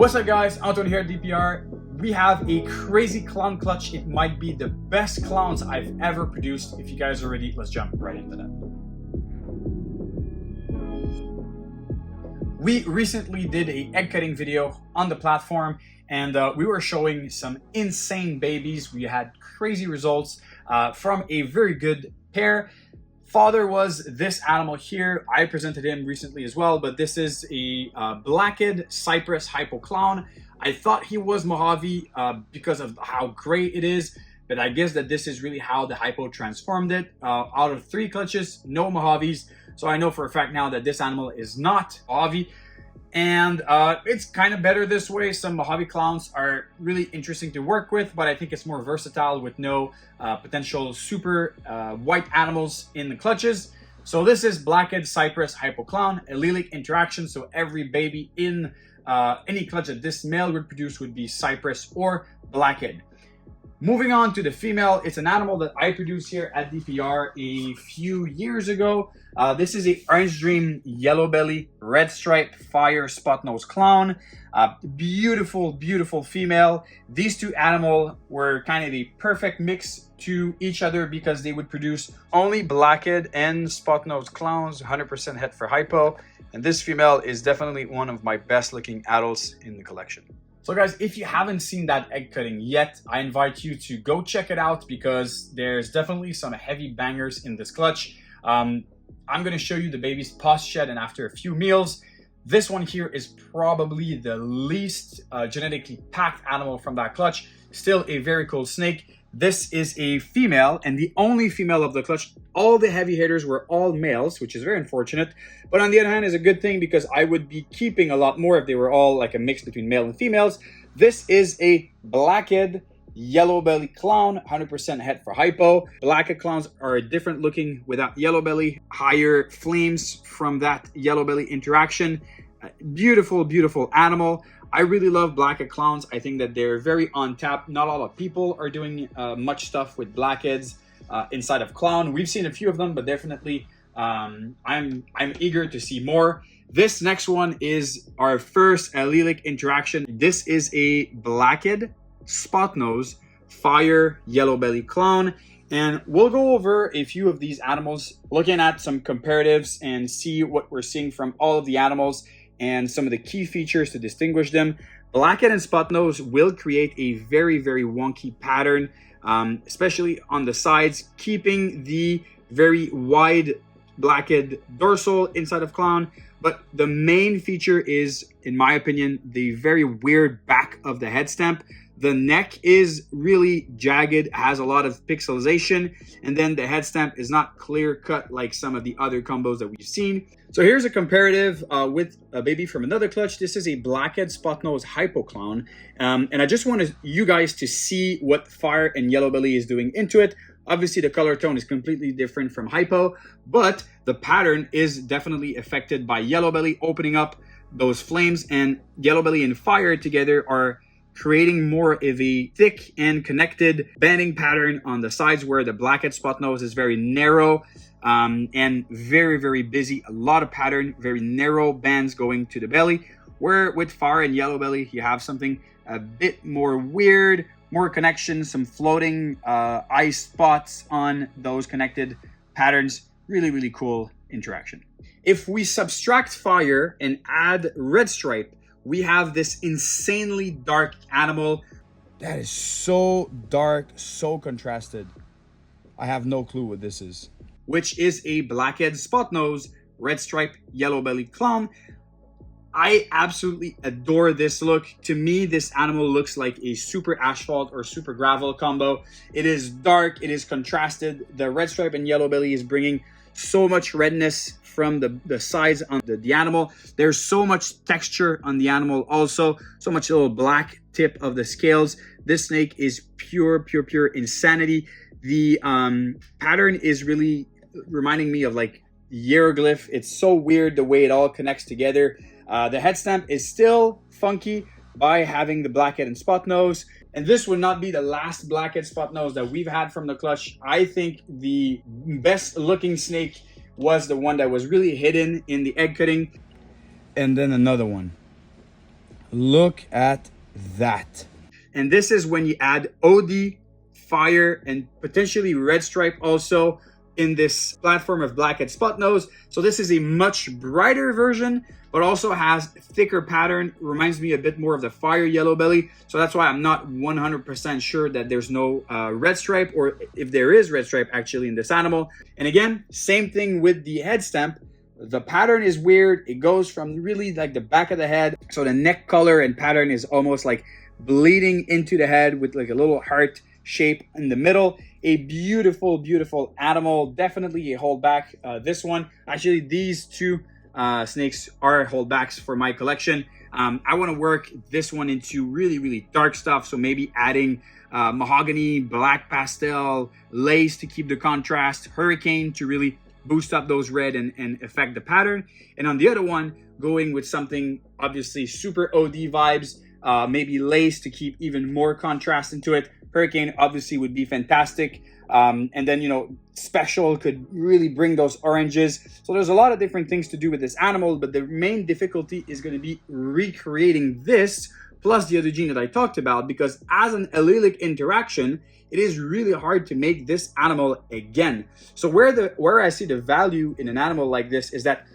What's up guys, Anton here at DPR. We have a crazy clown clutch. It might be the best clowns I've ever produced. If you guys are ready, let's jump right into that. We recently did an egg cutting video on the platform and we were showing some insane babies. We had crazy results from a very good pair. Father was this animal here. I presented him recently as well, but this is a blacked Cypress hypo clown. I thought he was Mojave because of how great it is, but I guess that this is really how the hypo transformed it. Out of 3 clutches, no Mojaves. So I know for a fact now that this animal is not Mojave. And it's kind of better this way. Some Mojave clowns are really interesting to work with, but I think it's more versatile with no potential super white animals in the clutches. So this is blacked Cypress hypo clown, allelic interaction. So every baby in any clutch that this male would produce would be Cypress or blacked. Moving on to the female, it's an animal that I produced here at DPR a few years ago. This is a Orange Dream Yellow Belly Red Stripe Fire Spot Nose Clown. Beautiful, beautiful female. These two animals were kind of a perfect mix to each other because they would produce only blacked and spot nose clowns, 100% het for hypo. And this female is definitely one of my best looking adults in the collection. So guys, if you haven't seen that egg cutting yet, I invite you to go check it out because there's definitely some heavy bangers in this clutch. I'm going to show you the baby's pus shed and after a few meals. This one here is probably the least genetically packed animal from that clutch. Still a very cool snake. This is a female and the only female of the clutch. All the heavy hitters were all males, which is very unfortunate. But on the other hand, is a good thing because I would be keeping a lot more if they were all like a mix between male and females. This is a blacked yellow belly clown, 100% het for hypo. Blacked clowns are different looking without yellow belly, higher flames from that yellow belly interaction. Beautiful, beautiful animal. I really love blacked clowns. I think that they're very on tap. Not a lot of people are doing much stuff with blackheads inside of clown. We've seen a few of them, but definitely I'm eager to see more. This next one is our first allelic interaction. This is a blacked spot nose fire yellow belly clown. And we'll go over a few of these animals, looking at some comparatives and see what we're seeing from all of the animals and some of the key features to distinguish them. Blacked and spot nose will create a very, very wonky pattern, especially on the sides, keeping the very wide blacked dorsal inside of clown. But the main feature is, in my opinion, the very weird back of the head stamp. The neck is really jagged, has a lot of pixelization, and then the head stamp is not clear cut like some of the other combos that we've seen. So here's a comparative with a baby from another clutch. This is a blacked spot nose hypo clown, and I just wanted you guys to see what fire and yellow belly is doing into it. Obviously the color tone is completely different from hypo, but the pattern is definitely affected by yellow belly opening up those flames, and yellow belly and fire together are creating more of a thick and connected banding pattern on the sides, where the blacked spot nose is very narrow and very, very busy. A lot of pattern, very narrow bands going to the belly, where with fire and yellow belly, you have something a bit more weird, more connection, some floating ice spots on those connected patterns. Really, really cool interaction. If we subtract fire and add red stripe, we have this insanely dark animal. That is so dark, so contrasted. I have no clue what this is. Which is a blacked spot nose, red stripe, yellow belly clown. I absolutely adore this look. To me, this animal looks like a super asphalt or super gravel combo. It is dark, it is contrasted. The red stripe and yellow belly is bringing so much redness from the sides on the animal. There's so much texture on the animal also, so much little black tip of the scales. This snake is pure insanity. The pattern is really reminding me of like hieroglyph. It's so weird the way it all connects together. The head stamp is still funky by having the blacked and spot nose. And this would not be the last blacked spot nose that we've had from the clutch. I think the best looking snake was the one that was really hidden in the egg cutting. And then another one. Look at that. And this is when you add OD, fire, and potentially red stripe also in this platform of blackhead spot nose. So this is a much brighter version, but also has thicker pattern. Reminds me a bit more of the fire yellow belly. So that's why I'm not 100% sure that there's no red stripe, or if there is red stripe actually in this animal. And again, same thing with the head stamp. The pattern is weird. It goes from really like the back of the head. So the neck color and pattern is almost like bleeding into the head with like a little heart shape in the middle. A beautiful, beautiful animal. Definitely a holdback. This one, actually, these two snakes are holdbacks for my collection. I want to work this one into really, really dark stuff. So maybe adding mahogany, black pastel, lace to keep the contrast, hurricane to really boost up those red and affect the pattern. And on the other one, going with something obviously super OD vibes, maybe lace to keep even more contrast into it. Hurricane obviously would be fantastic. And then, you know, special could really bring those oranges. So there's a lot of different things to do with this animal, but the main difficulty is going to be recreating this plus the other gene that I talked about, because as an allelic interaction, it is really hard to make this animal again. So where I see the value in an animal like this is that,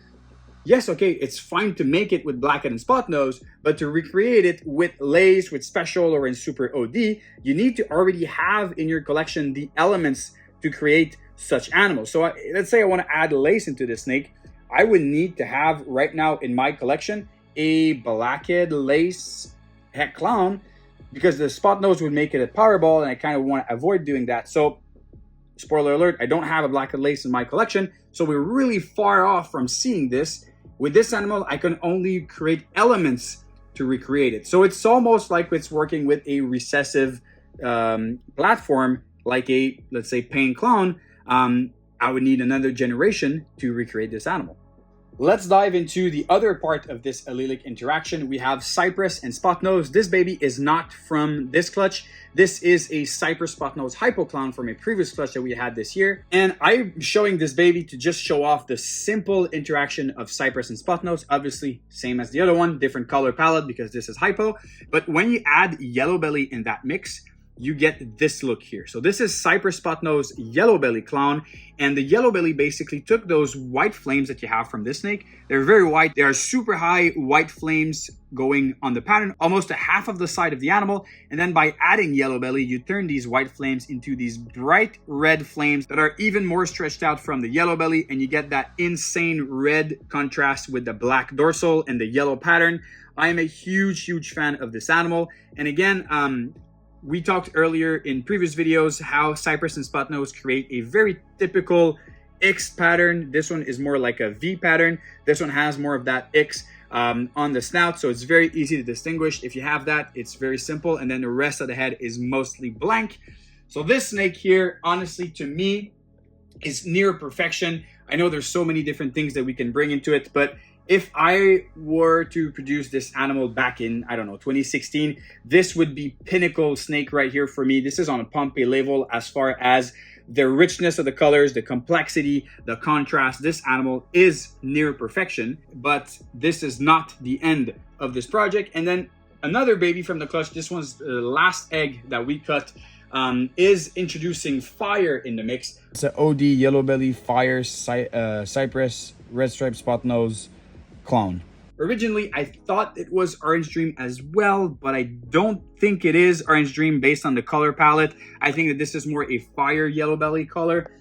yes, okay, it's fine to make it with blackhead and spot nose, but to recreate it with lace, with special, or in super OD, you need to already have in your collection the elements to create such animals. So let's say I want to add lace into this snake. I would need to have right now in my collection a blackhead lace head clown, because the spot nose would make it a powerball, and I kind of want to avoid doing that. So spoiler alert, I don't have a blackhead lace in my collection, so we're really far off from seeing this. With this animal, I can only create elements to recreate it. So it's almost like it's working with a recessive platform, like a, let's say, pain clone. I would need another generation to recreate this animal. Let's dive into the other part of this allelic interaction. We have Cypress and spot nose. This baby is not from this clutch. This is a Cypress spot nose hypo clown from a previous clutch that we had this year. And I'm showing this baby to just show off the simple interaction of Cypress and spot nose. Obviously, same as the other one, different color palette because this is hypo. But when you add yellow belly in that mix, you get this look here. So this is Cypress spot nose yellow belly clown, and the yellow belly basically took those white flames that you have from this snake. They're very white. They are super high white flames going on the pattern, almost a half of the side of the animal. And then by adding yellow belly, you turn these white flames into these bright red flames that are even more stretched out from the yellow belly, and you get that insane red contrast with the black dorsal and the yellow pattern. I am a huge, huge fan of this animal. And again, we talked earlier in previous videos how Cypress and spot nose create a very typical X pattern. This one is more like a V pattern. This one has more of that X on the snout, so it's very easy to distinguish. If you have that, it's very simple, and then the rest of the head is mostly blank. So this snake here, honestly, to me, is near perfection. I know there's so many different things that we can bring into it, but if I were to produce this animal back in, I don't know, 2016, this would be pinnacle snake right here for me. This is on a Pompeii level as far as the richness of the colors, the complexity, the contrast. This animal is near perfection, but this is not the end of this project. And then another baby from the clutch, this one's the last egg that we cut, is introducing fire in the mix. It's an OD yellow belly fire Cypress red stripe spot nose clown. Originally, I thought it was Orange Dream as well, but I don't think it is Orange Dream based on the color palette. I think that this is more a fire yellow belly color.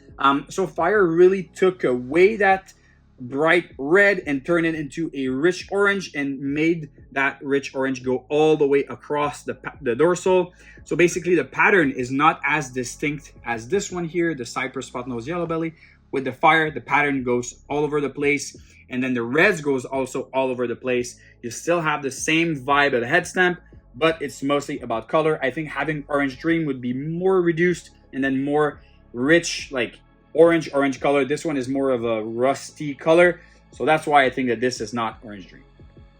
So fire really took away that bright red and turned it into a rich orange and made that rich orange go all the way across the dorsal. So basically the pattern is not as distinct as this one here, the Cypress spot nose yellow belly. With the fire, the pattern goes all over the place, and then the reds goes also all over the place. You still have the same vibe of the head stamp, but it's mostly about color. I think having Orange Dream would be more reduced and then more rich, like orange color. This one is more of a rusty color, so that's why I think that this is not Orange Dream.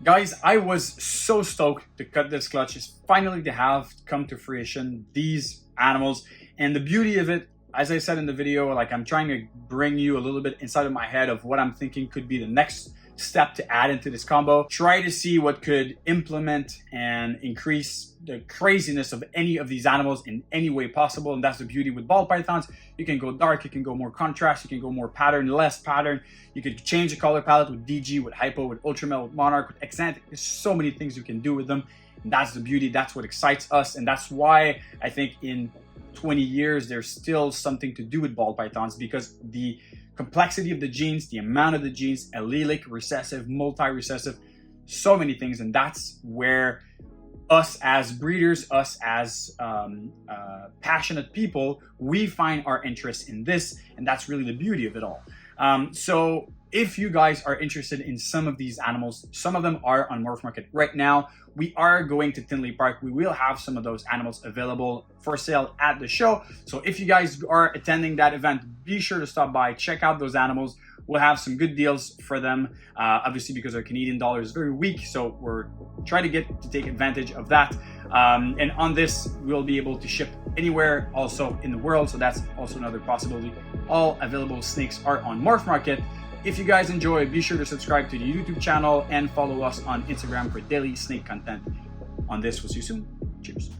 Guys, I was so stoked to cut this clutch. It's finally to have come to fruition, these animals, and the beauty of it, as I said in the video, like I'm trying to bring you a little bit inside of my head of what I'm thinking could be the next step to add into this combo. Try to see what could implement and increase the craziness of any of these animals in any way possible. And that's the beauty with ball pythons. You can go dark, you can go more contrast, you can go more pattern, less pattern. You could change the color palette with DG, with Hypo, with Ultramel, with Monarch, with Xantic. There's so many things you can do with them. And that's the beauty, that's what excites us. And that's why I think in 20 years, there's still something to do with ball pythons, because the complexity of the genes, the amount of the genes, allelic, recessive, multi-recessive, so many things. And that's where us as breeders, us as passionate people, we find our interest in this. And that's really the beauty of it all. So if you guys are interested in some of these animals, some of them are on Morph Market right now. We are going to Tinley Park. We will have some of those animals available for sale at the show. So if you guys are attending that event, be sure to stop by, check out those animals. We'll have some good deals for them, obviously because our Canadian dollar is very weak. So we're trying to take advantage of that. And on this, we'll be able to ship anywhere also in the world. So that's also another possibility. All available snakes are on Morph Market. If you guys enjoy, be sure to subscribe to the YouTube channel and follow us on Instagram for daily snake content. On this, we'll see you soon. Cheers.